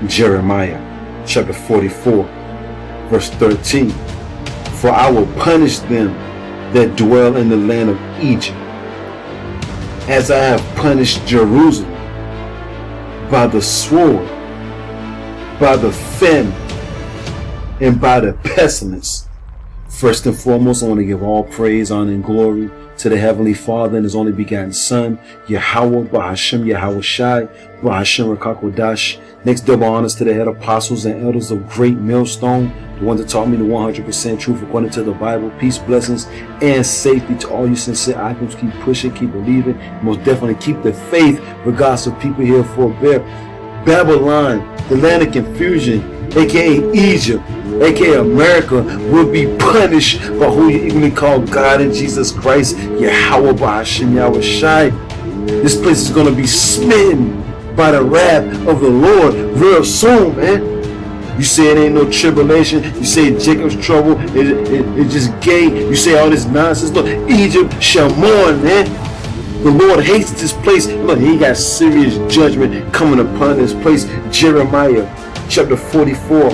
Jeremiah chapter 44, verse 13. For I will punish them that dwell in the land of Egypt, as I have punished Jerusalem, by the sword, by the famine, and by the pestilence. First and foremost, I want to give all praise, honor, and glory to the Heavenly Father and His only begotten Son, Yahweh Bahashem Yahweh Shai, Bahashem Rakakwadash. Next, double honors to the head apostles and elders of Great Millstone, the ones that taught me the 100% truth according to the Bible. Peace, blessings, and safety to all you sincere items. Keep pushing, keep believing, most definitely keep the faith, regardless of people here forbear. Babylon, the land of confusion, aka Egypt, aka America, will be punished by who you even call God and Jesus Christ, Yahweh Bahashem Yahweh Shai. This place is going to be smitten by the wrath of the Lord real soon, man. You say it ain't no tribulation. You say Jacob's trouble, it's just gay. You say all this nonsense. Look, Egypt shall mourn, man. The Lord hates this place. Look, He got serious judgment coming upon this place. Jeremiah chapter 44,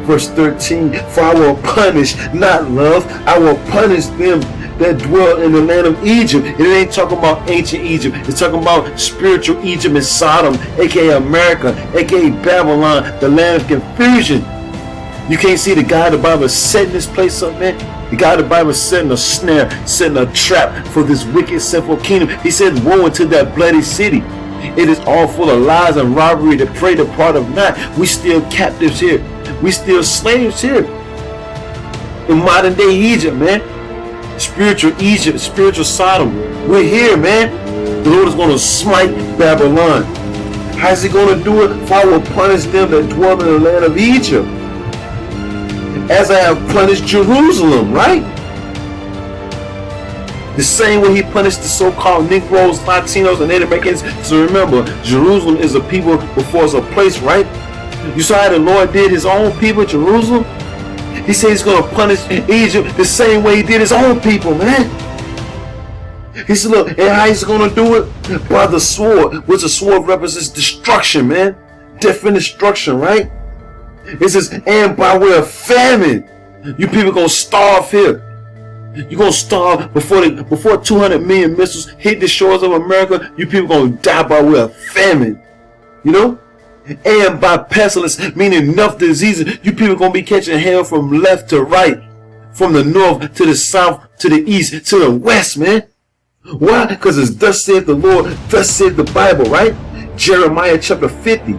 verse 13. For I will punish, not love, I will punish them that dwell in the land of Egypt. And it ain't talking about ancient Egypt. It's talking about spiritual Egypt and Sodom, aka America, aka Babylon, the land of confusion. You can't see the God of the Bible setting this place up, man. The God of the Bible setting a snare, setting a trap for this wicked, sinful kingdom. He says, woe unto that bloody city. It is all full of lies and robbery. The prey depart of not. We still captives here. We still slaves here. In modern day Egypt, man. Spiritual Egypt, spiritual Sodom. We're here, man. The Lord is going to smite Babylon. How's He going to do it? For I will punish them that dwell in the land of Egypt, as I have punished Jerusalem, right? The same way He punished the so-called Negroes, Latinos, and Native Americans. So remember, Jerusalem is a people before it's a place, right? You saw how the Lord did His own people, Jerusalem? He said He's going to punish Egypt the same way He did His own people, man. He said, look, and how He's going to do it? By the sword, which the sword represents destruction, man. Death and destruction, right? It says, and by way of famine. You people going to starve here. You're going to starve before 200 million missiles hit the shores of America. You people going to die by way of famine. You know? And by pestilence, meaning enough diseases. You people going to be catching hell from left to right. From the north to the south to the east to the west, man. Why? Because it's thus saith the Lord, thus saith the Bible, right? Jeremiah chapter 50,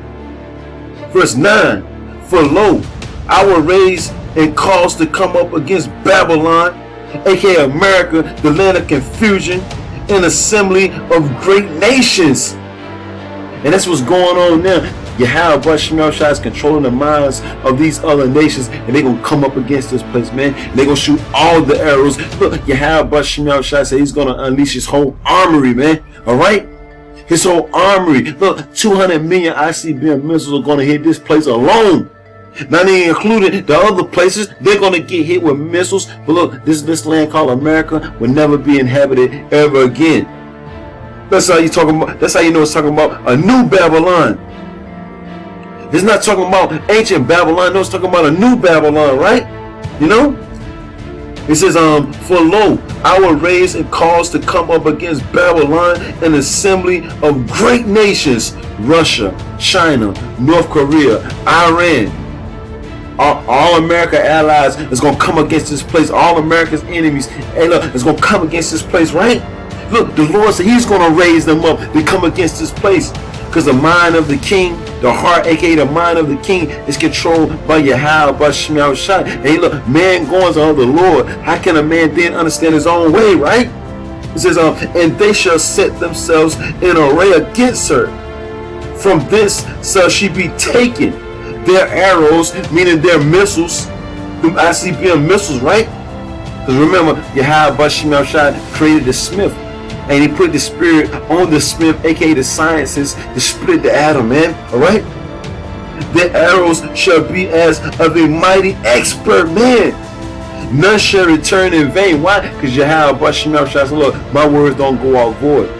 verse 9. For lo, I will raise and cause to come up against Babylon, aka America, the land of confusion, an assembly of great nations. And that's what's going on now. Yahweh Bahashem Shai is controlling the minds of these other nations, and they're going to come up against this place, man. And they're going to shoot all the arrows. Look, Yahweh Bahashem Shai said He's going to unleash His whole armory, man. Alright? His whole armory. Look, 200 million ICBM missiles are going to hit this place alone. Not even including the other places. They're going to get hit with missiles. But look, this land called America will never be inhabited ever again. That's how you talking about. That's how you know it's talking about a new Babylon. It's not talking about ancient Babylon. No, it's talking about a new Babylon, right? You know? It says, for lo, I will raise and cause to come up against Babylon an assembly of great nations. Russia, China, North Korea, Iran. All America allies is going to come against this place. All America's enemies, hey, look, is going to come against this place, right? Look, the Lord said He's going to raise them up to come against this place. Because the mind of the king, the heart, aka the mind of the king, is controlled by Yahweh Bahashem Shai. Hey, look, man goes on the Lord. How can a man then understand his own way, right? It says, and they shall set themselves in array against her. From this shall she be taken. Their arrows, meaning their missiles, them ICBM missiles, right? Because remember, Yahweh Bahashem Shai created the smith. And He put the spirit on the smith, aka the sciences, to split the atom, man. Alright? Their arrows shall be as of a mighty expert man. None shall return in vain. Why? Because Yahweh Bahashem Shai said, look, my words don't go out void.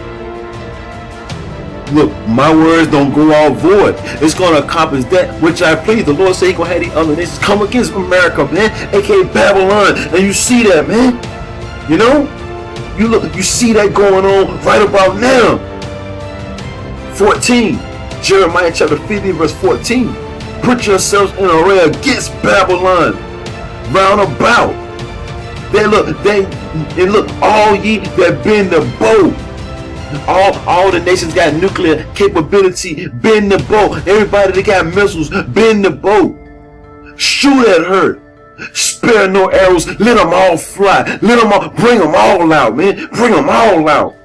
Look, my words don't go out void. It's going to accomplish that which I please. The Lord said He going to have the other nations come against America, man, aka Babylon. And you see that, man. You know, you see that going on right about now. 14, Jeremiah chapter 50 verse 14. Put yourselves in array against Babylon round about. Look, all ye that bend the bow. All the nations got nuclear capability. Bend the bow. Everybody that got missiles, bend the bow. Shoot at her. Spare no arrows. Let them all fly. Let them all, bring them all out, man. Bring them all out.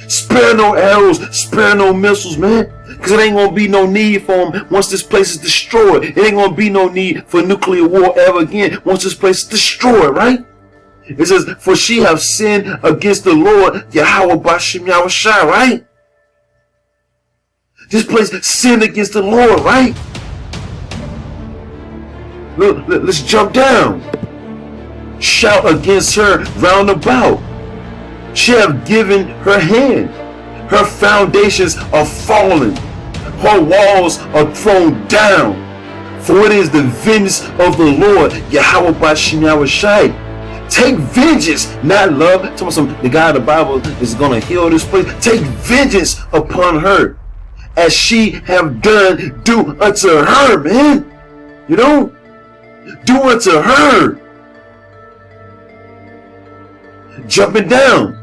Spare no arrows. Spare no missiles, man. Because it ain't going to be no need for them once this place is destroyed. It ain't going to be no need for nuclear war ever again once this place is destroyed, right? It says, for she have sinned against the Lord, Yahweh Bashem Yahushai, right? This place sinned against the Lord, right? Look, let's jump down. Shout against her round about. She have given her hand. Her foundations are fallen. Her walls are thrown down. For it is the vengeance of the Lord, Yahweh Bashem Yahushai. Take vengeance, not love. The God of the Bible is going to heal this place. Take vengeance upon her, as she have done. Do unto her, man. You know, do unto her. Jumping down,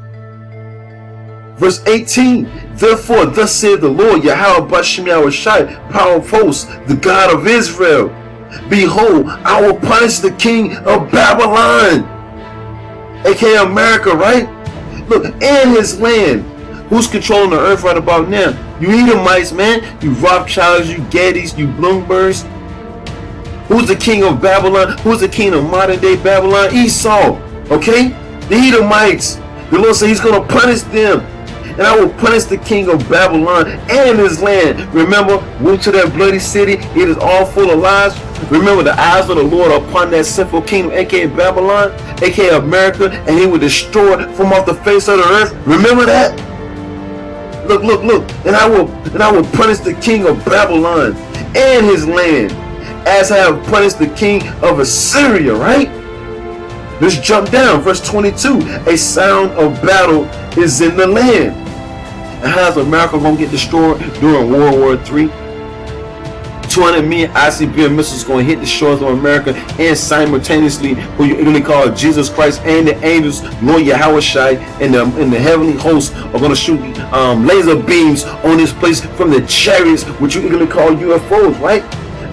verse 18. Therefore, thus saith the Lord, Yahweh Bashem Yahushai, power of hosts, the God of Israel. Behold, I will punish the king of Babylon, aka America, right? Look, and his land. Who's controlling the earth right about now? You Edomites, man. You Rothschilds, you Gettys, you Bloombergs. Who's the king of Babylon? Who's the king of modern day Babylon? Esau, okay? The Edomites. The Lord said He's going to punish them. And I will punish the king of Babylon and his land. Remember, went to that bloody city. It is all full of lies. Remember, the eyes of the Lord upon that sinful kingdom, aka Babylon, aka America, and He will destroy it from off the face of the earth. Remember that? Look. And I will punish the king of Babylon and his land, as I have punished the king of Assyria, right? Let's jump down, verse 22. A sound of battle is in the land. And how's America going to get destroyed during World War III? 200 million ICBM missiles going to hit the shores of America, and simultaneously, who you really call Jesus Christ and the angels, Lord Yahushai, and the heavenly hosts are going to shoot laser beams on this place from the chariots, which you really call UFOs, right?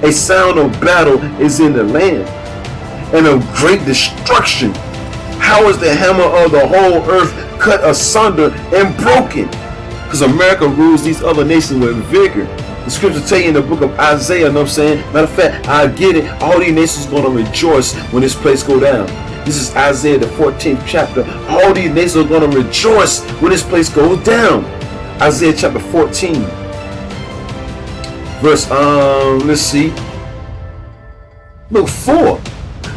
A sound of battle is in the land, and of great destruction. How is the hammer of the whole earth cut asunder and broken? Because America rules these other nations with vigor. The scripture tell you in the book of Isaiah, you know what I'm saying? Matter of fact, I get it. All these nations are going to rejoice when this place go down. This is Isaiah the 14th chapter. All these nations are going to rejoice when this place goes down. Isaiah chapter 14. Verse, let's see. Look, 4.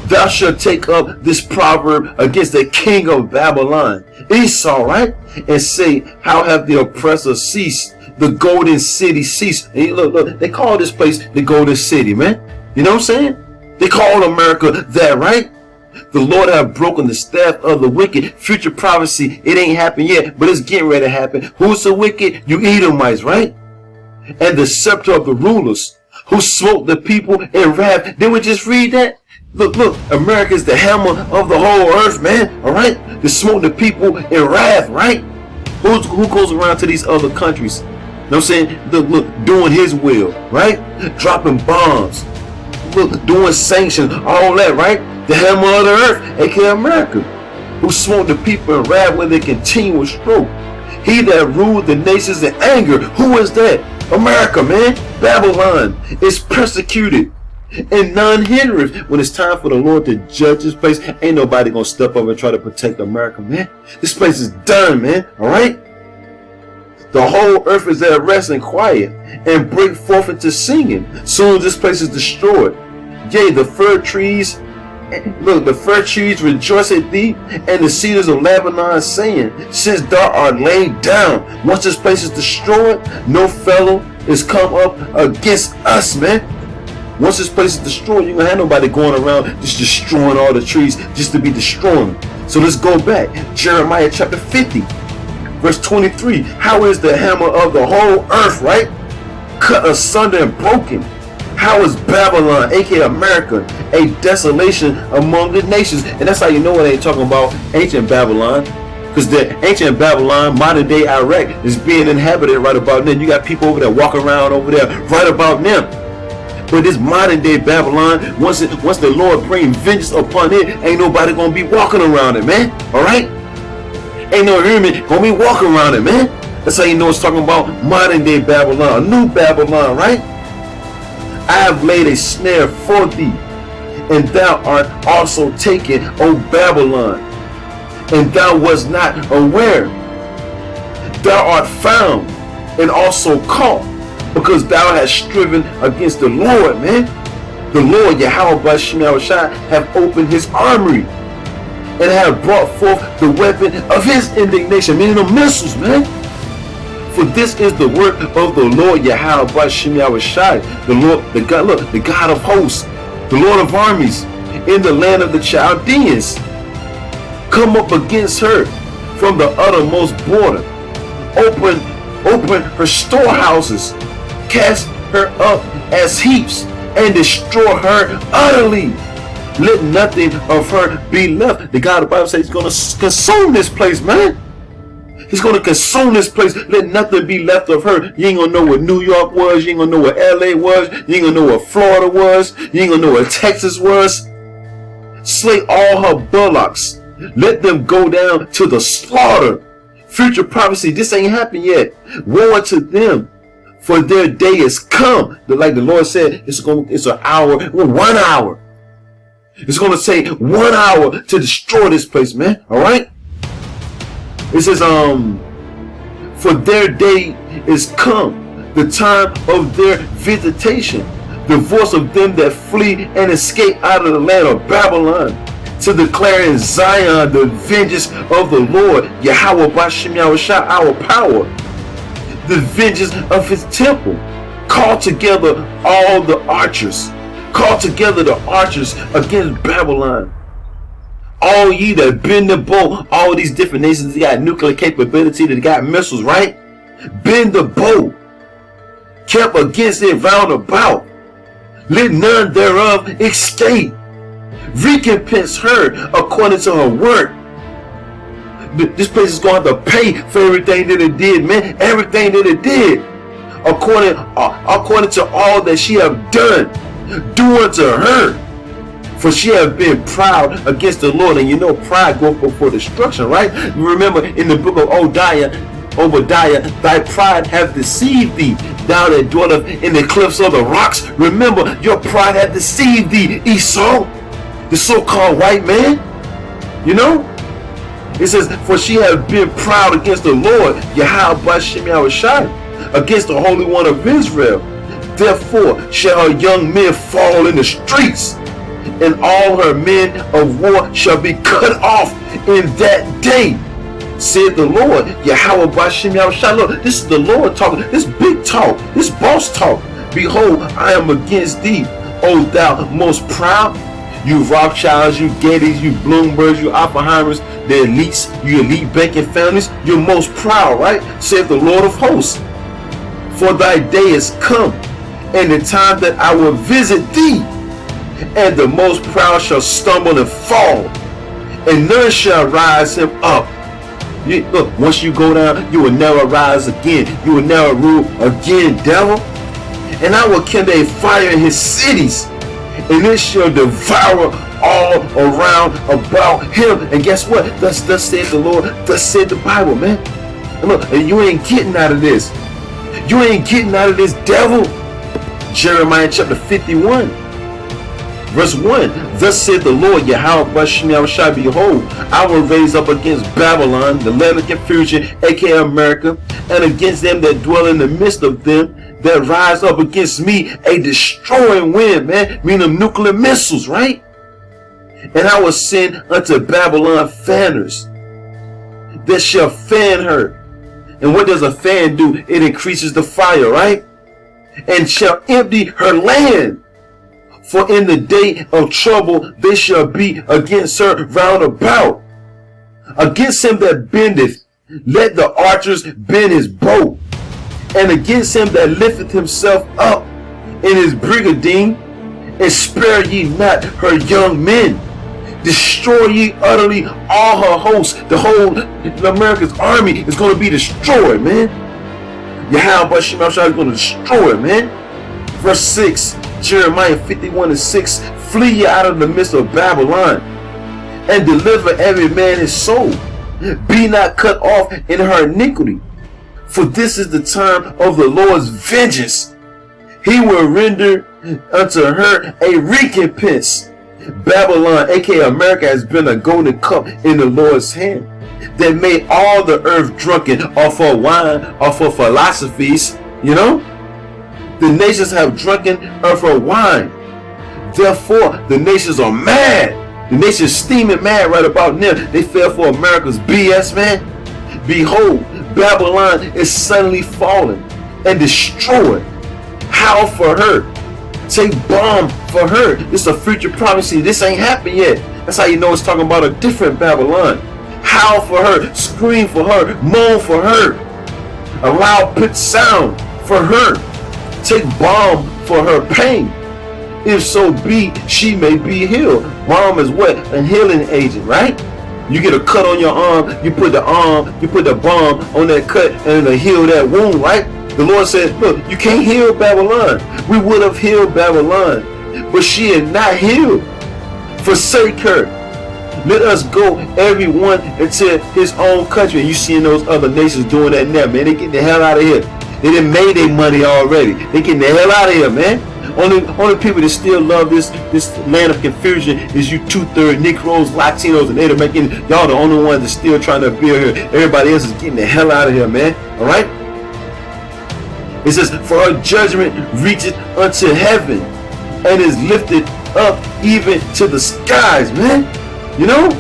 Thou shalt take up this proverb against the king of Babylon, Esau, right? And say, how have the oppressor ceased? The golden city ceased. And look, they call this place the golden city, man. You know what I'm saying? They call America that, right? The Lord have broken the staff of the wicked. Future prophecy, it ain't happened yet, but it's getting ready to happen. Who's the wicked? You Edomites, right? And the scepter of the rulers, who smote the people in wrath. Did we just read that? Look, America is the hammer of the whole earth, man. All right? To smote the people in wrath, right? Who goes around to these other countries? You know what I'm saying? Look, doing His will, right? Dropping bombs. Look, doing sanctions, all that, right? The hammer of the earth, aka America. Who smote the people in wrath with a continuous stroke. He that ruled the nations in anger. Who is that? America, man. Babylon is persecuted, and none hindereth. When it's time for the Lord to judge this place, ain't nobody gonna step up and try to protect America, man. This place is done, man. Alright? The whole earth is at rest and quiet, and break forth into singing. Soon as this place is destroyed. Yea, the fir trees Look, the fir trees rejoice at thee, and the cedars of Lebanon, saying, since thou art laid down, once this place is destroyed, no fellow is come up against us, man. Once this place is destroyed, you ain't gonna have nobody going around just destroying all the trees just to be destroying them. So let's go back. Jeremiah chapter 50, verse 23. How is the hammer of the whole earth, right? Cut asunder and broken. How is Babylon, aka America, a desolation among the nations? And that's how you know it ain't talking about ancient Babylon. Because the ancient Babylon, modern day Iraq, is being inhabited right about now. You got people over there walking around over there right about now. But this modern day Babylon, once the Lord bring vengeance upon it, ain't nobody gonna be walking around it, man. Alright? Ain't no human gonna be walking around it, man. That's how you know it's talking about modern day Babylon, a new Babylon, right? I have laid a snare for thee, and thou art also taken, O Babylon, and thou wast not aware. Thou art found and also caught, because thou hast striven against the Lord, man. The Lord, Yahweh Bashim Yahushua, have opened his armory and have brought forth the weapon of his indignation, meaning the missiles, man. For this is the work of the Lord Yahweh Bashim Yahushua, the Lord, the God, look, the God of hosts, the Lord of armies, in the land of the Chaldeans. Come up against her from the uttermost border. Open her storehouses, cast her up as heaps, and destroy her utterly. Let nothing of her be left. The God of the Bible says he's going to consume this place, man. He's going to consume this place. Let nothing be left of her. You ain't going to know what New York was. You ain't going to know what LA was. You ain't going to know what Florida was. You ain't going to know what Texas was. Slay all her bullocks. Let them go down to the slaughter. Future prophecy. This ain't happened yet. Woe unto them, for their day is come. Like the Lord said, it's an hour, 1 hour. It's going to take 1 hour to destroy this place, man. All right. It says, for their day is come, the time of their visitation, the voice of them that flee and escape out of the land of Babylon, to declare in Zion the vengeance of the Lord, Yahweh Bashim Yahushua, our power, the vengeance of his temple. Call together all the archers. Call together the archers against Babylon. All ye that bend the bow, all these different nations, they got nuclear capability, they got missiles, right? Bend the bow, kept against it round about. Let none thereof escape. Recompense her according to her work. This place is going to have to pay for everything that it did, man. Everything that it did. According to all that she have done. Do unto her. For she have been proud against the Lord. And you know pride goes before destruction, right? You remember in the book of Obadiah, thy pride hath deceived thee, thou that dwelleth in the cliffs of the rocks. Remember, your pride hath deceived thee, Esau, the so-called white man. You know? It says, for she hath been proud against the Lord, Yahweh Bashim Yahushua, against the Holy One of Israel. Therefore shall her young men fall in the streets, and all her men of war shall be cut off in that day, said the Lord, Yahweh Bashim Yahushua. Look, this is the Lord talking. This big talk, this boss talk. Behold, I am against thee, O thou most proud. You Rothschilds, you Gettys, you Bloombergs, you Oppenheimers, the elites, you elite banking families, you're most proud, right? Said the Lord of hosts. For thy day is come, and the time that I will visit thee, and the most proud shall stumble and fall, and none shall rise him up. Look, once you go down, you will never rise again. You will never rule again, devil. And I will kindle a fire in his cities, and it shall devour all around about him. And guess what? Thus said the Lord, thus said the Bible, man. And look, and you ain't getting out of this. You ain't getting out of this, devil. Jeremiah chapter 51. Verse 1, thus said the Lord, Yahweh Bashim Yahushua, behold, I will raise up against Babylon, the land of confusion, aka America, and against them that dwell in the midst of them, that rise up against me, a destroying wind, man, meaning nuclear missiles, right? And I will send unto Babylon fanners that shall fan her. And what does a fan do? It increases the fire, right? And shall empty her land. For in the day of trouble they shall be against her round about. Against him that bendeth, let the archers bend his bow. And against him that lifteth himself up in his brigandine, and spare ye not her young men. Destroy ye utterly all her hosts. The whole America's army is going to be destroyed, man. Yahweh Shemel Shah is going to destroy it, man. Verse 6, Jeremiah 51:6. Flee ye out of the midst of Babylon, and deliver every man his soul. Be not cut off in her iniquity, for this is the time of the Lord's vengeance. He will render unto her a recompense. Babylon, aka America, has been a golden cup in the Lord's hand that made all the earth drunken off of wine, off of philosophies. You know, the nations have drunken earth of wine. Therefore, the nations are mad. The nations steaming mad right about now. They fell for America's BS, man. Behold, Babylon is suddenly fallen and destroyed. Howl for her. Take bomb for her. This is a future prophecy. This ain't happened yet. That's how you know it's talking about a different Babylon. Howl for her. Scream for her. Moan for her. A loud pitched sound for her. Take balm for her pain. If so be, she may be healed. Balm is what? A healing agent, right? You get a cut on your arm, you put the balm on that cut and it'll heal that wound, right? The Lord said, look, you can't heal Babylon. We would have healed Babylon, but she is not healed. Forsake her. Let us go, everyone, into his own country. And you seeing those other nations doing that now, man. They getting the hell out of here. They done made their money already. They getting the hell out of here, man. Only people that still love this land of confusion is you 2/3 Negroes, Latinos, and Native Americans. Y'all the only ones that still trying to be here. Everybody else is getting the hell out of here, man. All right. It says, for her judgment reacheth unto heaven and is lifted up even to the skies, man. You know?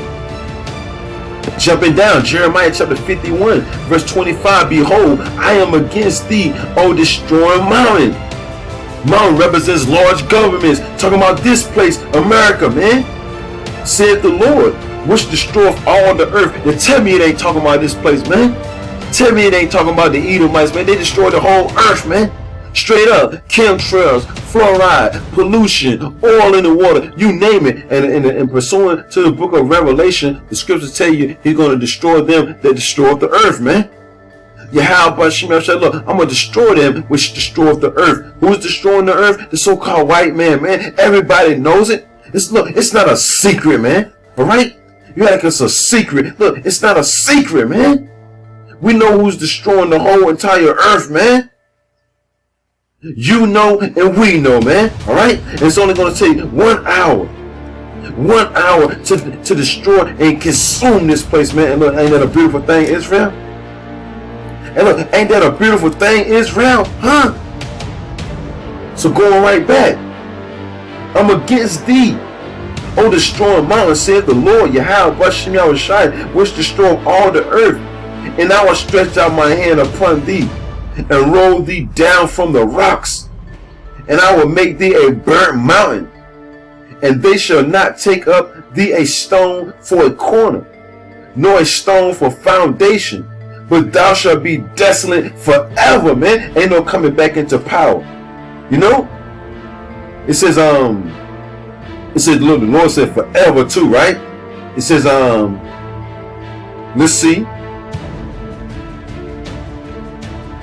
Jumping down, Jeremiah chapter 51, verse 25. Behold, I am against thee, O destroying mountain. Mountain represents large governments. Talking about this place, America, man. Said the Lord, which destroyeth all the earth. And tell me it ain't talking about this place, man. Tell me it ain't talking about the Edomites, man. They destroyed the whole earth, man. Straight up. Chemtrails, fluoride, pollution, oil in the water, you name it. And pursuant to the book of Revelation, the scriptures tell you he's going to destroy them that destroyed the earth, man. Yahweh Shemel said, look, I'm going to destroy them which destroyed the earth. Who's destroying the earth? The so-called white man, man. Everybody knows it. It's not a secret, man. All right? You act like it's a secret. Look, it's not a secret, man. We know who's destroying the whole entire earth, man. You know and we know, man. All right? And it's only going to take 1 hour. 1 hour to destroy and consume this place, man. And look, ain't that a beautiful thing, Israel? And look, ain't that a beautiful thing, Israel? Huh? So going right back. I'm against thee, O destroying mountain, saith the Lord, Yahweh Shai, which destroy all the earth. And I will stretch out my hand upon thee, and roll thee down from the rocks. And I will make thee a burnt mountain, and they shall not take up thee a stone for a corner, nor a stone for foundation. But thou shalt be desolate forever, man. Ain't no coming back into power. You know? It says, look, the Lord said forever too, right? It says, let's see.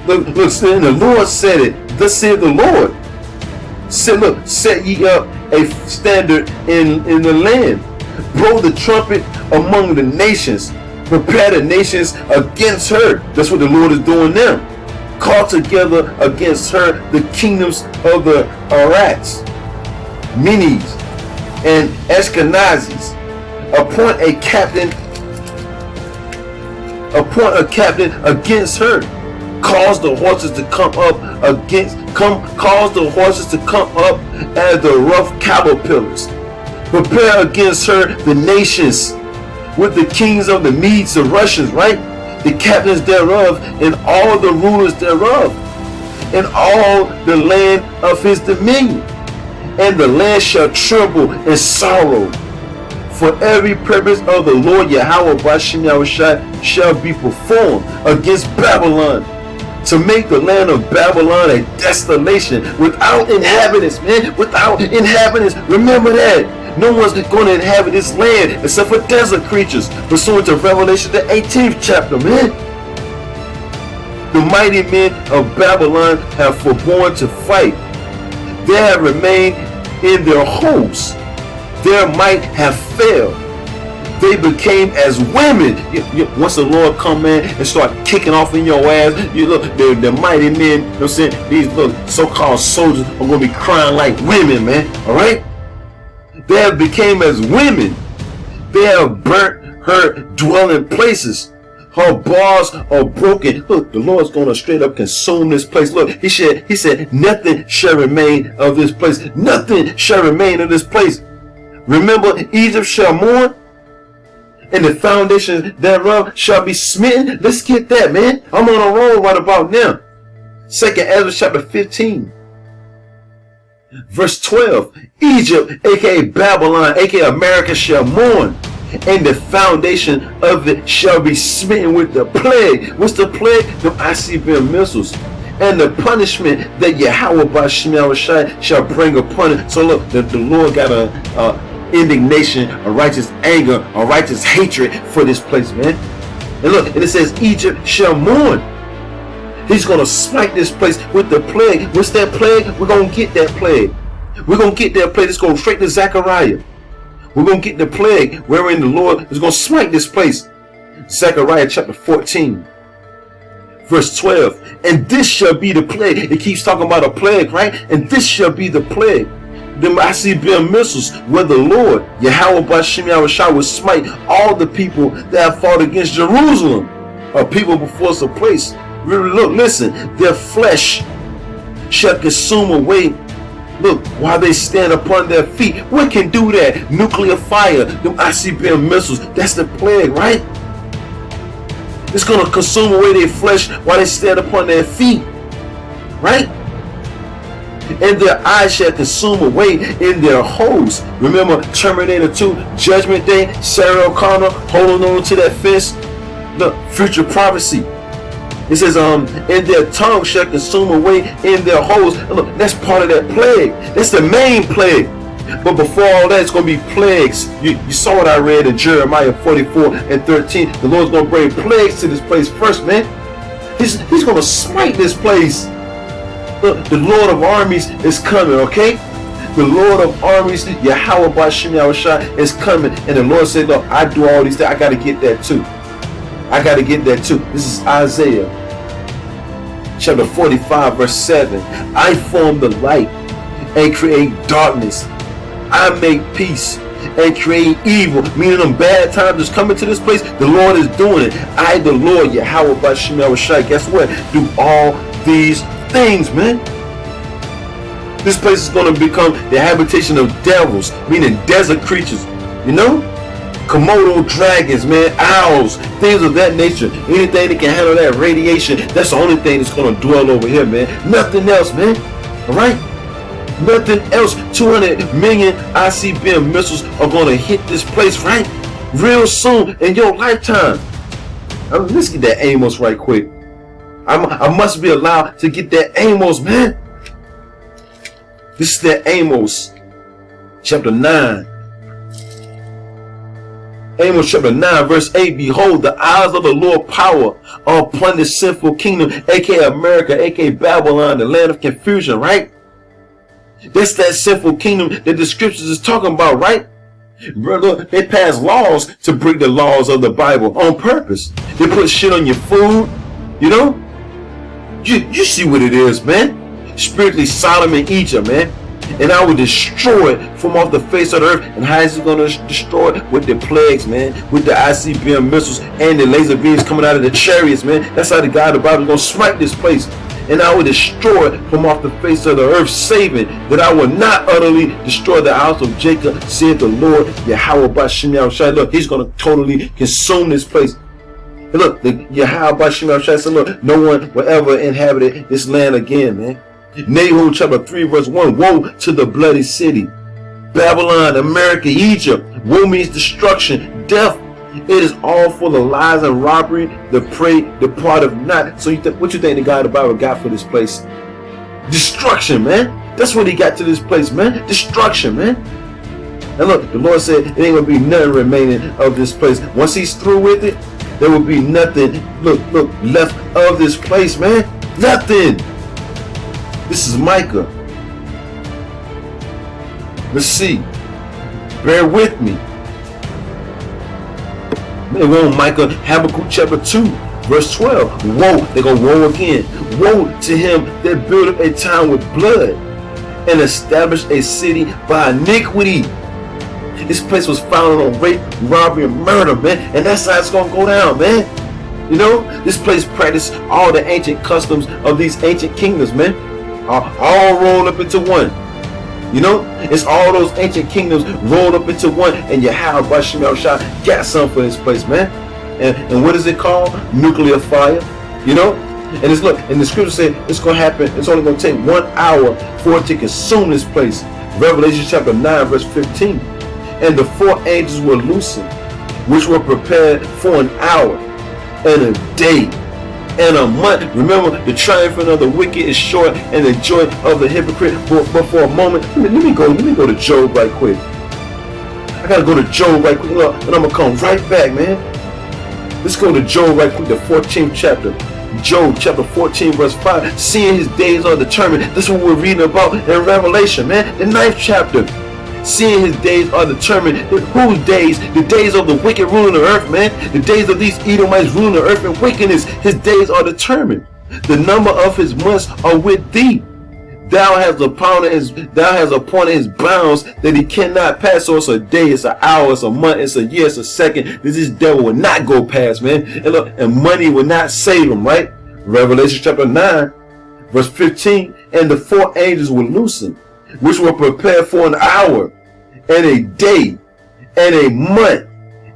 Look, the Lord said it. Thus said the Lord. Said, look, set ye up a standard in the land. Blow the trumpet among the nations. Prepare the nations against her. That's what the Lord is doing now. Call together against her the kingdoms of the Arats, Medes, and Ashkenazis. Appoint a captain against her. Cause the horses to come up cause the horses to come up as the rough caterpillars. Prepare against her the nations with the kings of the Medes, the Russians, right? The captains thereof, and all the rulers thereof, and all the land of his dominion. And the land shall tremble and sorrow, for every purpose of the Lord Yahweh Ba'ashem Yahushua shall be performed against Babylon, to make the land of Babylon a desolation, without inhabitants, man, without inhabitants. Remember that. No one's going to inhabit this land except for desert creatures, pursuant to Revelation the 18th chapter, man. The mighty men of Babylon have forborne to fight. They have remained in their hosts. Their might have failed. They became as women. Once the Lord come, man, and start kicking off in your ass, you look, the mighty men, you know what I'm saying, these little so-called soldiers are going to be crying like women, man. All right? They have became as women. They have burnt her dwelling places. Her bars are broken. Look, the Lord's going to straight up consume this place. Look, he said, nothing shall remain of this place. Nothing shall remain of this place. Remember, Egypt shall mourn, and the foundation thereof shall be smitten. Let's get that, man. I'm on a roll right about now. 2nd Ezra chapter 15. Verse 12. Egypt, aka Babylon, aka America, shall mourn, and the foundation of it shall be smitten with the plague. What's the plague? The ICBM missiles. And the punishment that Yahweh Ba'ashem Yahushua shall bring upon it. So look, the Lord got a indignation, a righteous anger, a righteous hatred for this place, man. And look, and it says Egypt shall mourn. He's going to smite this place with the plague. What's that plague? We're going to get that plague. We're going to get that plague. Let's go straight to Zechariah. We're going to get the plague wherein the Lord is going to smite this place. Zechariah chapter 14. Verse 12. And this shall be the plague. It keeps talking about a plague, right? And this shall be the plague. The ICBM missiles, where the Lord, Yahweh Ba'ashem Yahushua, will smite all the people that have fought against Jerusalem, or people before us a place. Look, listen, their flesh shall consume away. Look, while they stand upon their feet. What can do that? Nuclear fire, them ICBM missiles. That's the plague, right? It's going to consume away their flesh while they stand upon their feet, right? And their eyes shall consume away in their holes. Remember Terminator 2, Judgment Day, Sarah O'Connor holding on to that fence. Look, future prophecy. It says, and their tongue shall consume away in their holes. And look, that's part of that plague. That's the main plague. But before all that, it's going to be plagues. You saw what I read in Jeremiah 44 and 13. The Lord's going to bring plagues to this place first, man. He's going to smite this place. Look, the Lord of armies is coming, okay? The Lord of armies, Yahweh Ba'ashem Yahushua, is coming. And the Lord said, look, I do all these things. I got to get that too. I got to get that too. This is Isaiah chapter 45 verse 7. I form the light and create darkness. I make peace and create evil. Meaning them bad times is coming to this place. The Lord is doing it. I, the Lord, Yahweh Ba'ashem Yahushua, guess what? Do all these things, man. This place is going to become the habitation of devils, meaning desert creatures, you know? Komodo dragons, man, owls, things of that nature. Anything that can handle that radiation, that's the only thing that's going to dwell over here, man. Nothing else, man. Alright? Nothing else. 200 million ICBM missiles are going to hit this place, right? Real soon in your lifetime. Let's get that Amos right quick. I must be allowed to get that Amos, man. This is that Amos chapter 9. Amos chapter 9 verse 8. Behold, the eyes of the Lord power are upon this sinful kingdom, aka America, aka Babylon, the land of confusion, right? That's that sinful kingdom that the scriptures is talking about, right? Brother, they pass laws to break the laws of the Bible on purpose. They put shit on your food, you know? You see what it is, man. Spiritually Sodom and Egypt, man. And I will destroy it from off the face of the earth. And how is he going to destroy it? With the plagues, man. With the ICBM missiles and the laser beams coming out of the chariots, man. That's how the God of the Bible is going to smite this place. and I will destroy it from off the face of the earth, saving that I will not utterly destroy the house of Jacob, said the Lord Yahweh B'Shem Yahushai. Look, he's going to totally consume this place. And look, Yahweh B'Shem Yahushai said, look, no one will ever inhabit this land again, man. Nahum chapter 3 verse 1, woe to the bloody city. Babylon, America, Egypt. Woe means destruction, death. It is all for the lies and robbery, the prey departeth not. So what you think the God of the Bible got for this place? Destruction, man. That's what he got to this place, man. Destruction, man. And look, the Lord said it ain't gonna be nothing remaining of this place. Once he's through with it, there will be nothing, look, left of this place, man. Nothing. This is Micah. Let's see. Bear with me. Man, we're on Micah, Habakkuk chapter 2, verse 12. Woe, they're going to woe again. Woe to him that buildeth a town with blood and established a city by iniquity. This place was founded on rape, robbery, and murder, man. And that's how it's going to go down, man. You know, this place practiced all the ancient customs of these ancient kingdoms, man. All rolled up into one. You know, it's all those ancient kingdoms rolled up into one, and Yahweh B'Shem Yahushai got something for this place, man. And what is it called? Nuclear fire. You know, and it's look, and the scripture said it's gonna happen. It's only gonna take 1 hour for it to consume this place. Revelation chapter 9 verse 15. And the 4 angels were loosened, which were prepared for an hour and a day and a month. Remember, the triumph of the wicked is short, and the joy of the hypocrite. But for a moment, let me go to Job right quick. I gotta go to Job right quick, and I'm gonna come right back, man. Let's go to Job right quick, the 14th chapter. Job chapter 14 verse 5. Seeing his days are determined. This is what we're reading about in Revelation, man. The 9th chapter. Seeing his days are determined. Whose days? The days of the wicked ruling the earth, man. The days of these Edomites ruling the earth in wickedness. His days are determined. The number of his months are with thee. Thou hast appointed his bounds that he cannot pass. So it's a day, it's an hour, it's a month, it's a year, it's a second. This devil will not go past, man. And look, and money will not save him, right? Revelation chapter 9, verse 15. And the 4 angels were loosened, which were prepared for an hour and a day and a month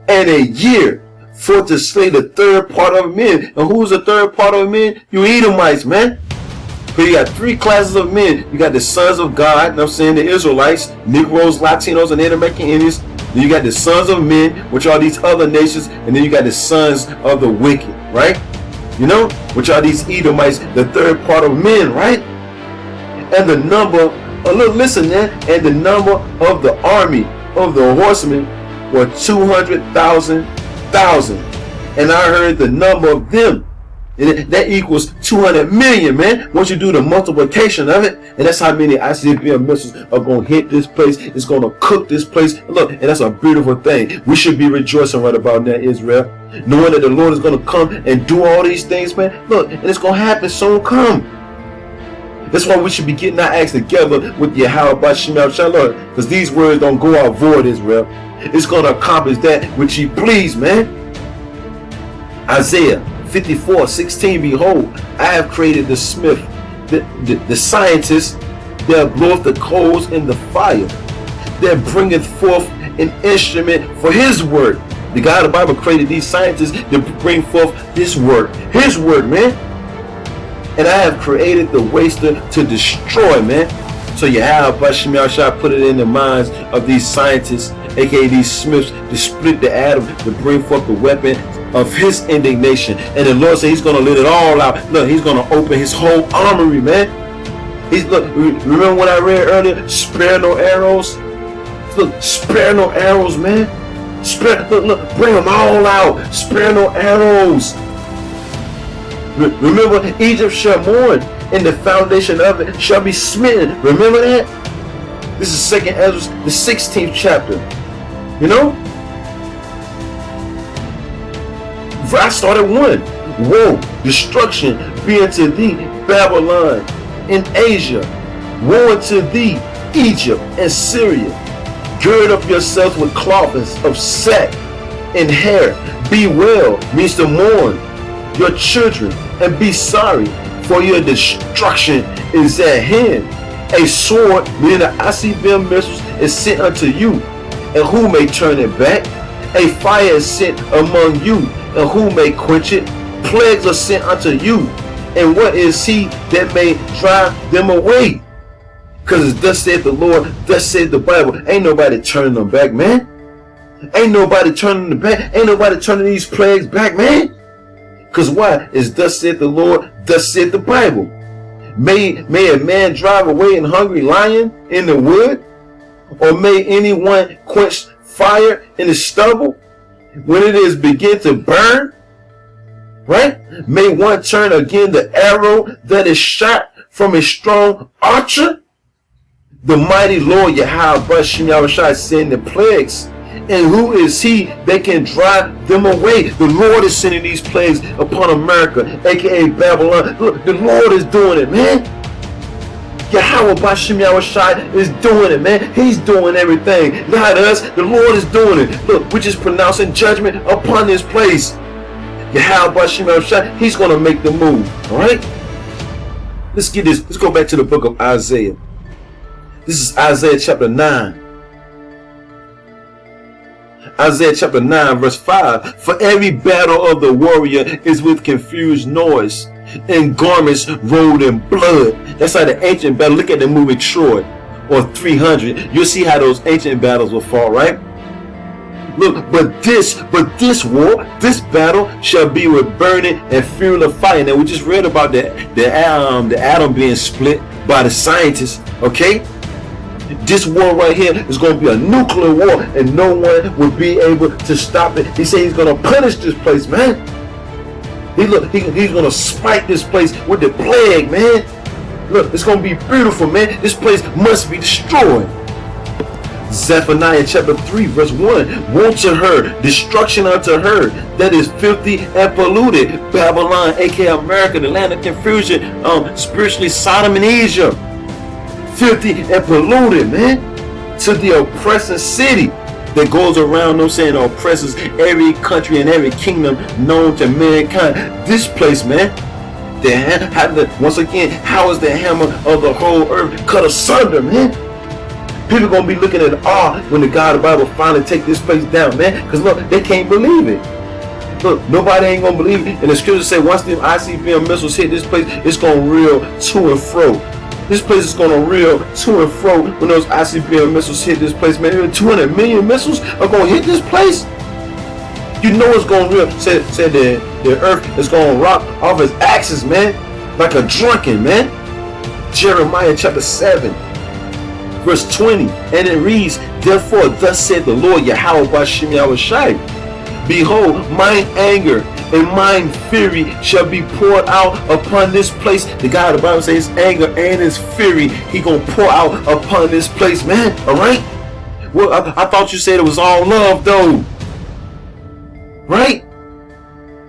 and a year, for to slay the third part of men. And who's the third part of men? You Edomites, man. But you got 3 classes of men. You got the sons of God, you know what I'm saying, the Israelites, Negroes, Latinos, and Native American Indians. Then you got the sons of men, which are these other nations, and then you got the sons of the wicked, right? You know, which are these Edomites, the third part of men, right? And the number, look, listen, man, and the number of the army of the horsemen were 200,000. And I heard the number of them, and that equals 200 million, man. Once you do the multiplication of it, and that's how many ICBM missiles are going to hit this place. It's going to cook this place. Look, and that's a beautiful thing. We should be rejoicing right about that, Israel, knowing that the Lord is going to come and do all these things, man. Look, and it's going to happen soon. Come. That's why we should be getting our acts together with Yahweh B'Shem Yahushai, because these words don't go out void, Israel. It's going to accomplish that which He please, man. Isaiah 54:16. Behold, I have created the smith, the scientist that bloweth the coals in the fire, that bringeth forth an instrument for His word. The God of the Bible created these scientists to bring forth His word. His word, man. And I have created the waster to destroy, man. So Yahweh B'Shem Yahushai put it in the minds of these scientists, aka these smiths, to split the atom, to bring forth the weapon of His indignation. And the Lord said He's going to let it all out. Look, He's going to open His whole armory, man. Look, remember what I read earlier? Spare no arrows. Look, spare no arrows, man. Look, bring them all out. Spare no arrows. Remember, Egypt shall mourn, and the foundation of it shall be smitten. Remember that? This is 2nd Ezra, the 16th chapter. You know? I started 1. Woe, destruction be unto thee, Babylon, in Asia. Woe unto thee, Egypt and Syria. Gird up yourselves with cloths of sack and hair. Bewail means to mourn your children, and be sorry for your destruction is at hand. A sword, meaning the ICBM missiles, is sent unto you, and who may turn it back? A fire is sent among you, and who may quench it? Plagues are sent unto you, and what is he that may drive them away? Because thus saith the Lord, thus saith the Bible. Ain't nobody turning them back, man. Ain't nobody turning them back. Ain't nobody turning these plagues back, man. Because why? Is thus saith the Lord, thus saith the Bible. May a man drive away an hungry lion in the wood? Or may anyone quench fire in the stubble when it is begin to burn? Right? May one turn again the arrow that is shot from a strong archer? The mighty Lord Yahweh Shem Yahushua send the plagues. And who is he that can drive them away? The Lord is sending these plagues upon America, aka Babylon. Look, the Lord is doing it, man. Yahweh Bashem Yahushua is doing it, man. He's doing everything. Not us. The Lord is doing it. Look, we're just pronouncing judgment upon this place. Yahweh Bashem Yahushua, he's going to make the move. Alright? Let's get this. Let's go back to the book of Isaiah. This is Isaiah chapter 9. Isaiah chapter 9 verse 5. For every battle of the warrior is with confused noise, and garments rolled in blood. That's how the ancient battle. Look at the movie Troy or 300. You'll see how those ancient battles will fall, right? Look, but this war, this battle shall be with burning and fuel of fire. Now we just read about the atom being split by the scientists, okay? This war right here is going to be a nuclear war, and no one will be able to stop it. He said he's going to punish this place, man. He's going to spike this place with the plague, man. Look, it's going to be beautiful, man. This place must be destroyed. Zephaniah chapter 3 verse 1. Woe to her, destruction unto her that is filthy and polluted. Babylon, aka America, the land of confusion, spiritually Sodom and Egypt. Filthy and polluted, man. To the oppressing city that goes around, no saying, oppresses every country and every kingdom known to mankind. This place, man. Once again, how is the hammer of the whole earth cut asunder, man? People gonna be looking at awe when the God of the Bible finally take this place down, man. Because look, they can't believe it. Look, nobody ain't gonna believe it. And the scriptures say once the ICBM missiles hit this place, it's gonna reel to and fro. This place is gonna reel to and fro when those ICBM missiles hit this place, man. Even 200 million missiles are gonna hit this place. You know it's gonna reel. Said the earth is gonna rock off its axis, man, like a drunken man. Jeremiah chapter 7. Verse 20, and it reads, therefore thus said the Lord Yahweh Bashem Yahushua, behold, mine anger and mine fury shall be poured out upon this place. The God of the Bible says his anger and his fury he gonna pour out upon this place, man. Alright? Well, I thought you said it was all love though. Right?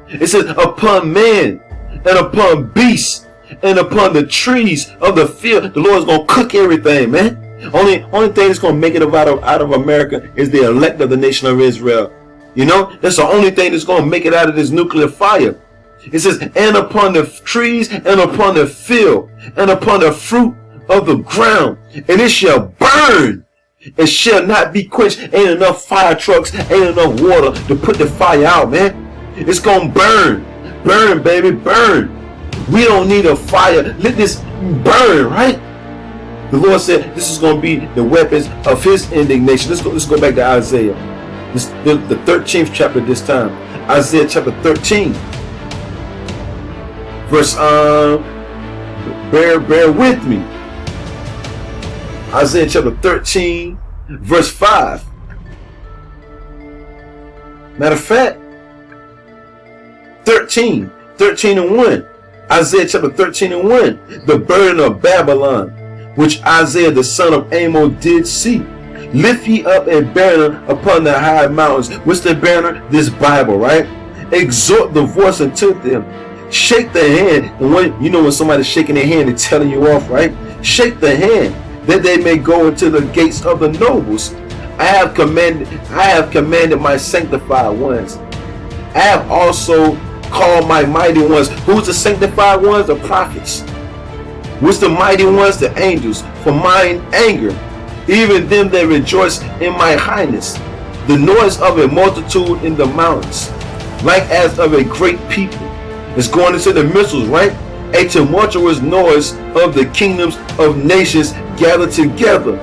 It says upon man and upon beasts and upon the trees of the field. The Lord's gonna cook everything, man. Only thing that's gonna make it out of America is the elect of the nation of Israel. You know, that's the only thing that's gonna make it out of this nuclear fire. It says, and upon the trees and upon the field and upon the fruit of the ground, and it shall burn. It shall not be quenched. Ain't enough fire trucks, ain't enough water to put the fire out, man. It's gonna burn. Burn, baby, burn. We don't need a fire. Let this burn, right? The Lord said this is going to be the weapons of his indignation. Let's go back to Isaiah. The 13th chapter this time. Isaiah chapter 13. Verse, bear with me. Isaiah chapter 13, verse 5. Matter of fact, 13 and 1. Isaiah chapter 13 and 1. The burden of Babylon, which Isaiah the son of Amos did see. Lift ye up a banner upon the high mountains. What's the banner? This Bible, right? Exhort the voice unto them. Shake the hand. And when somebody's shaking their hand and telling you off, right? Shake the hand, that they may go into the gates of the nobles. I have commanded my sanctified ones. I have also call my mighty ones. Who's the sanctified ones? The prophets. What's the mighty ones? The angels. For mine anger, even them that rejoice in my highness. The noise of a multitude in the mountains, like as of a great people. It's going into the missiles, right? A tumultuous noise of the kingdoms of nations gathered together.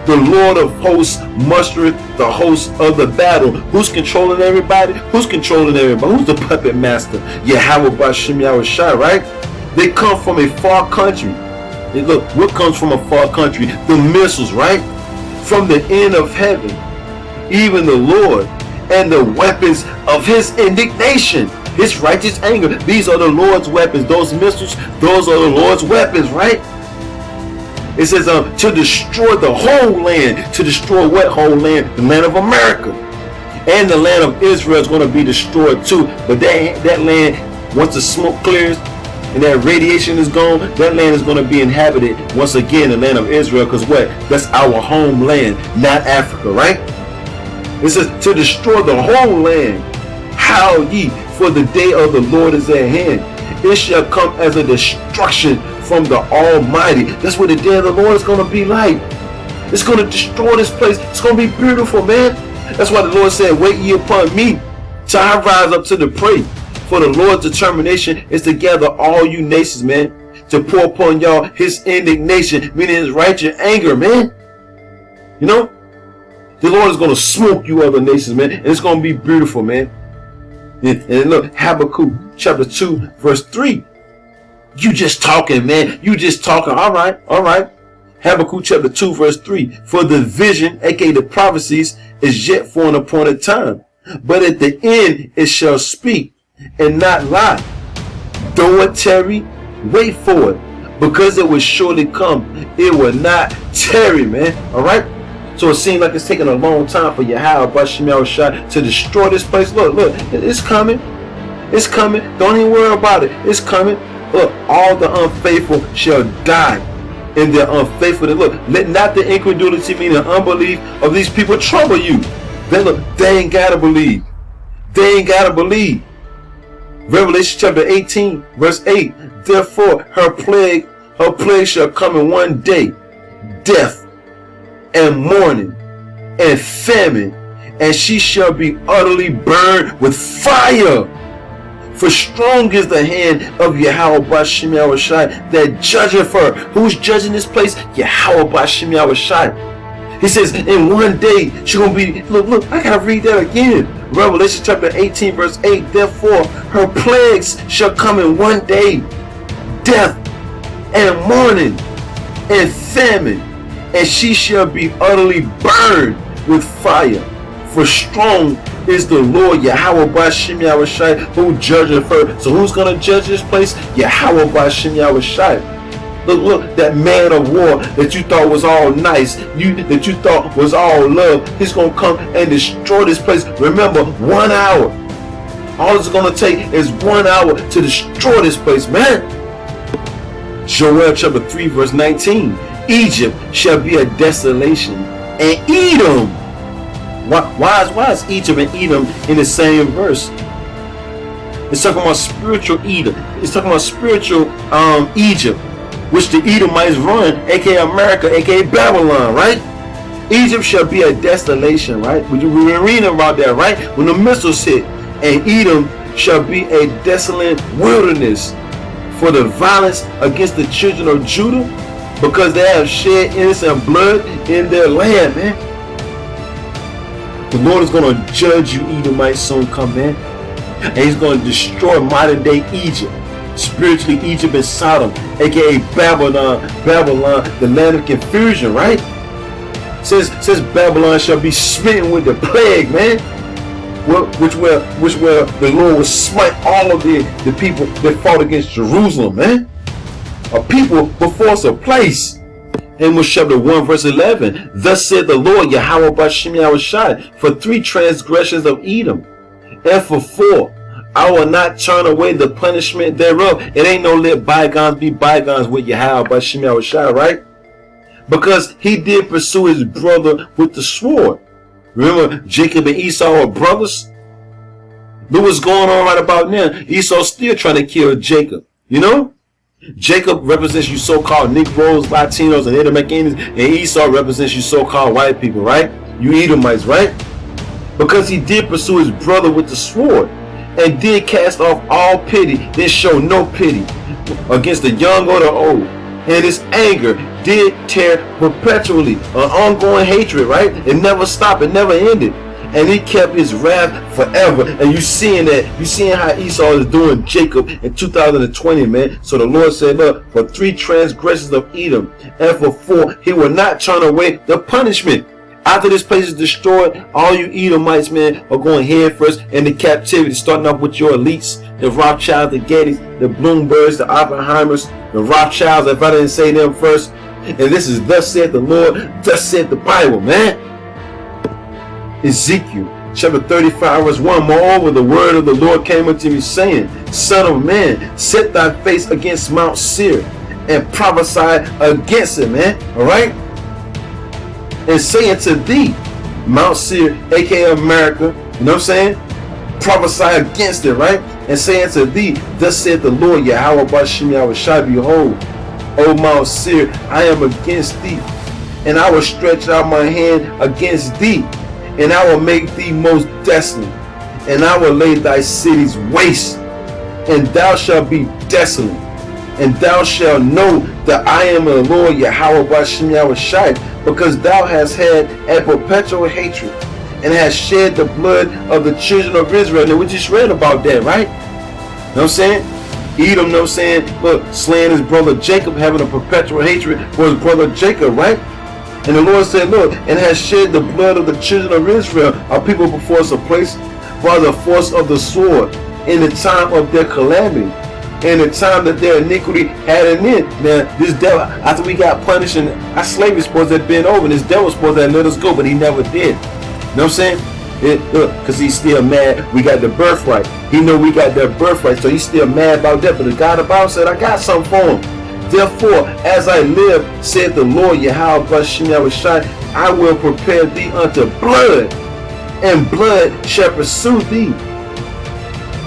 The Lord of hosts mustereth the hosts of the battle. Who's controlling everybody? Who's controlling everybody? Who's the puppet master? Yahweh Bashim Yahushai, right? They come from a far country. And look, what comes from a far country? The missiles, right? From the end of heaven, even the Lord, and the weapons of his indignation, his righteous anger. These are the Lord's weapons. Those missiles, those are the Lord's weapons, right? It says to destroy the whole land. To destroy what whole land? The land of America. And the land of Israel is going to be destroyed too. But that land, once the smoke clears and that radiation is gone, that land is going to be inhabited once again, the land of Israel. Because what? That's our homeland, not Africa, right? It says to destroy the whole land. Howl ye, for the day of the Lord is at hand. It shall come as a destruction from the Almighty. That's what the day of the Lord is going to be like. It's going to destroy this place. It's going to be beautiful, man. That's why the Lord said, wait ye upon me till I rise up to the prey. For the Lord's determination is to gather all you nations, man, to pour upon y'all his indignation, meaning his righteous anger, man. You know, the Lord is going to smoke you other nations, man, and it's going to be beautiful, man. And look, Habakkuk chapter 2 verse 3. You just talking, man. You just talking. All right. Habakkuk chapter 2 verse 3. For the vision, aka the prophecies, is yet for an appointed time, but at the end it shall speak and not lie. Though it tarry, wait for it, because it will surely come. It will not tarry, man. All right. So it seems like it's taking a long time for Yahweh Bashim Yahushai to destroy this place. Look, it's coming. It's coming. Don't even worry about it. It's coming. Look, all the unfaithful shall die in their unfaithfulness. Look, let not the incredulity, meaning the unbelief of these people, trouble you. They ain't gotta believe. They ain't gotta believe. Revelation chapter 18, verse 8. Therefore, her plague shall come in one day, death and mourning and famine, and she shall be utterly burned with fire. For strong is the hand of Yahweh Bashim Yahushai that judgeth her. Who's judging this place? Yahweh Bashim Yahushai. He says, in one day she gonna be. Look, I gotta read that again. Revelation chapter 18, verse 8. Therefore, her plagues shall come in one day, death and mourning and famine, and she shall be utterly burned with fire. For strong is the Lord Yahweh Bashim Yahushai who judgeth her. So who's gonna judge this place? Yahweh Bashim Yahushai. Look, that man of war that you thought was all nice, that you thought was all love, he's gonna come and destroy this place. Remember, 1 hour. All it's gonna take is 1 hour to destroy this place, man. Joel chapter 3 verse 19. Egypt shall be a desolation, and Edom. Why is Egypt and Edom in the same verse? It's talking about spiritual Edom. It's talking about spiritual Egypt, which the Edomites run, aka America, aka Babylon, right? Egypt shall be a desolation, right? We've been reading about that, right? When the missiles hit, and Edom shall be a desolate wilderness for the violence against the children of Judah, because they have shed innocent blood in their land, man. The Lord is going to judge you, Edomites, soon come, man. And he's going to destroy modern day Egypt. Spiritually, Egypt and Sodom, aka Babylon, the land of confusion, right? Says Babylon shall be smitten with the plague, man. Which where the Lord will smite all of the people that fought against Jerusalem, man. A people before us a place. Amos chapter 1 verse 11. Thus said the Lord Yahweh Bashim Yahushai, for 3 transgressions of Edom, and for 4 I will not turn away the punishment thereof. It ain't no let bygones be bygones with Yahweh Bashim Yahushai, right? Because he did pursue his brother with the sword. Remember, Jacob and Esau are brothers. Look what's going on right about now. Esau still trying to kill Jacob. You know? Jacob represents you so-called Negroes, Latinos, and Native Americans, and Esau represents you so-called white people, right? You Edomites, right? Because he did pursue his brother with the sword, and did cast off all pity, then show no pity against the young or the old. And his anger did tear perpetually, an ongoing hatred, right? It never stopped, it never ended. And he kept his wrath forever. And you seeing that, you seeing how Esau is doing Jacob in 2020, man. So the Lord said, look, for 3 transgressions of Edom, and for 4, he will not turn away the punishment. After this place is destroyed, all you Edomites, man, are going head first into captivity, starting off with your elites, the Rothschilds, the Gettys, the Bloombergs, the Oppenheimers, the Rothschilds, if I didn't say them first. And this is thus said the Lord, thus said the Bible, man. Ezekiel chapter 35 verse 1. Moreover, the word of the Lord came unto me, saying, Son of man, set thy face against Mount Seir, and prophesy against it, man. Alright? And say unto thee, Mount Seir, aka America, you know what I'm saying? Prophesy against it, right? And say unto thee, thus said the Lord, Yahweh Bashem Yahushai, behold, O Mount Seir, I am against thee, and I will stretch out my hand against thee, and I will make thee most desolate, and I will lay thy cities waste, and thou shalt be desolate, and thou shalt know that I am the Lord Yahweh Bashem Yahushai, because thou hast had a perpetual hatred, and hast shed the blood of the children of Israel. Now we just read about that, right? You know what I'm saying? Edom, you know what I'm saying? Look, slaying his brother Jacob, having a perpetual hatred for his brother Jacob, right? And the Lord said, look, and has shed the blood of the children of Israel, our people before us a place, by the force of the sword, in the time of their calamity, in the time that their iniquity had an end. Now, this devil, after we got punished and our slavery was supposed to have been over, and this devil was supposed to have let us go, but he never did. You know what I'm saying? Look, because he's still mad. We got the birthright. He know we got that birthright, so he's still mad about that. But the God of the Bible said, I got something for him. Therefore, as I live, said the Lord Yahweh Bashem Yahushai, I will prepare thee unto blood, and blood shall pursue thee.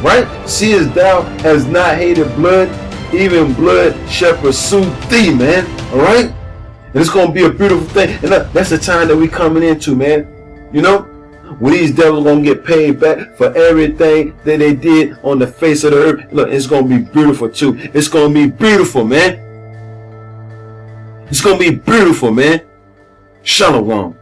Right? Seest thou has not hated blood, even blood shall pursue thee, man. Alright? And it's going to be a beautiful thing. And that's the time that we coming into, man. You know? When these devils going to get paid back for everything that they did on the face of the earth. Look, it's going to be beautiful too. It's going to be beautiful, man. It's going to be beautiful, man. Shalom.